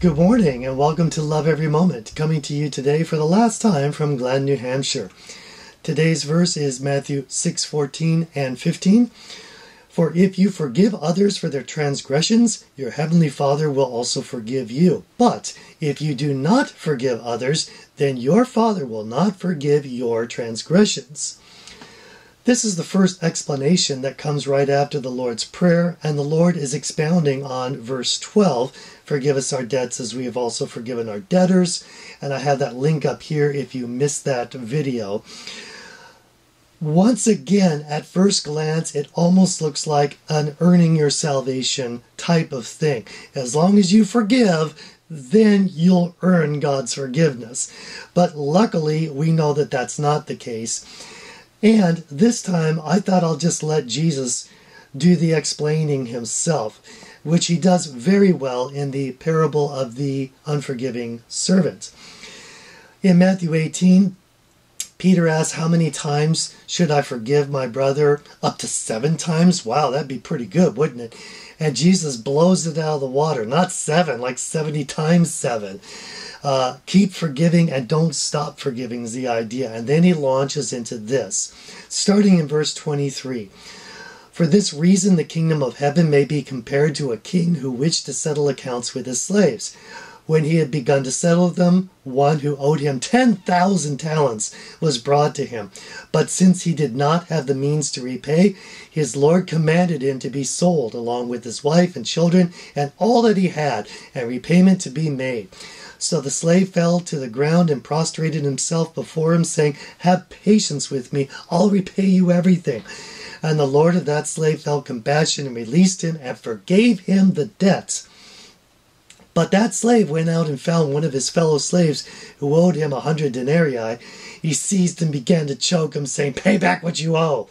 Good morning and welcome to Love Every Moment, coming to you today for the last time from Glen, New Hampshire. Today's verse is Matthew 6:14 and 15. For if you forgive others for their transgressions, your heavenly Father will also forgive you. But if you do not forgive others, then your Father will not forgive your transgressions. This is the first explanation that comes right after the Lord's Prayer, and the Lord is expounding on verse 12, forgive us our debts as we have also forgiven our debtors. And I have that link up here if you missed that video. Once again, at first glance, it almost looks like an earning your salvation type of thing. As long as you forgive, then you'll earn God's forgiveness. But luckily, we know that that's not the case. And this time, I thought I'll just let Jesus do the explaining himself, which he does very well in the parable of the unforgiving servant. In Matthew 18, Peter asks, how many times should I forgive my brother? Up to 7 times? Wow, that'd be pretty good, wouldn't it? And Jesus blows it out of the water. Not 7, like 70 times 7. Keep forgiving and don't stop forgiving is the idea. And then he launches into this, starting in verse 23. For this reason the kingdom of heaven may be compared to a king who wished to settle accounts with his slaves. When he had begun to settle them, one who owed him 10,000 talents was brought to him. But since he did not have the means to repay, his Lord commanded him to be sold, along with his wife and children and all that he had, and repayment to be made. So the slave fell to the ground and prostrated himself before him, saying, have patience with me, I'll repay you everything. And the Lord of that slave felt compassion and released him and forgave him the debt. But that slave went out and found one of his fellow slaves who owed him 100 denarii. He seized and began to choke him, saying, pay back what you owe.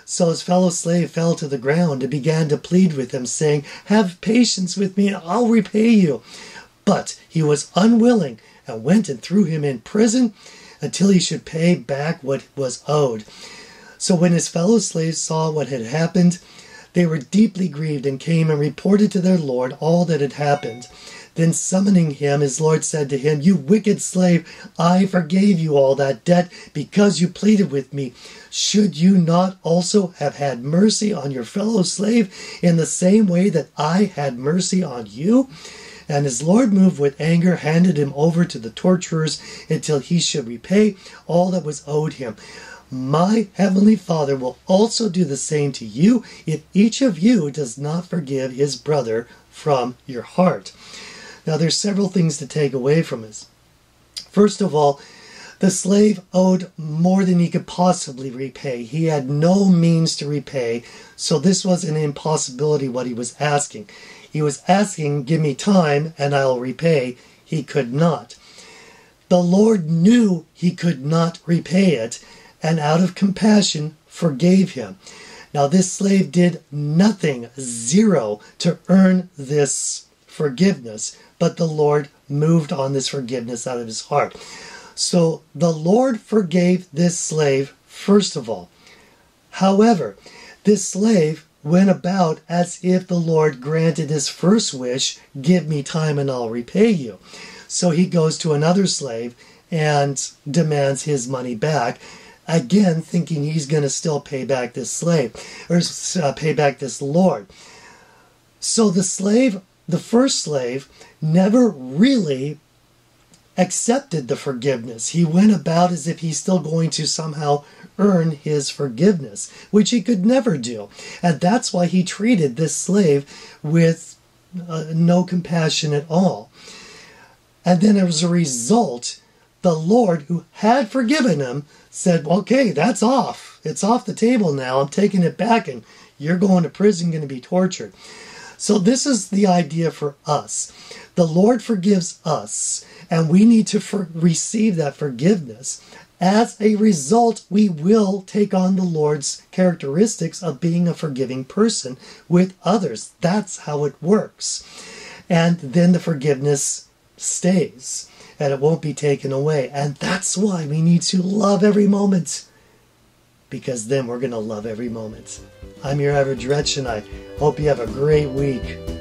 So his fellow slave fell to the ground and began to plead with him, saying, have patience with me and I'll repay you. But he was unwilling and went and threw him in prison until he should pay back what was owed. So when his fellow slaves saw what had happened, they were deeply grieved and came and reported to their Lord all that had happened. Then summoning him, his Lord said to him, you wicked slave, I forgave you all that debt because you pleaded with me. Should you not also have had mercy on your fellow slave in the same way that I had mercy on you? And his Lord, moved with anger, handed him over to the torturers until he should repay all that was owed him. My heavenly Father will also do the same to you if each of you does not forgive his brother from your heart. Now there's several things to take away from this. First of all, the slave owed more than he could possibly repay. He had no means to repay, so this was an impossibility what he was asking. He was asking, give me time and I'll repay. He could not. The Lord knew he could not repay it, and out of compassion forgave him. Now this slave did nothing, zero, to earn this forgiveness, but the Lord moved on this forgiveness out of his heart. So the Lord forgave this slave first of all. However, this slave went about as if the Lord granted his first wish, give me time and I'll repay you. So he goes to another slave and demands his money back, again thinking he's going to still pay back this slave, or pay back this Lord. So the first slave, never really accepted the forgiveness. He went about as if he's still going to somehow earn his forgiveness, which he could never do. And that's why he treated this slave with no compassion at all. And then as a result, the Lord, who had forgiven him, said, okay, that's off. It's off the table now. I'm taking it back and you're going to prison, going to be tortured. So this is the idea for us. The Lord forgives us, and we need to receive that forgiveness. As a result, we will take on the Lord's characteristics of being a forgiving person with others. That's how it works. And then the forgiveness stays, and it won't be taken away. And that's why we need to love every moment, because then we're going to love every moment. I'm your average wretch, and I hope you have a great week.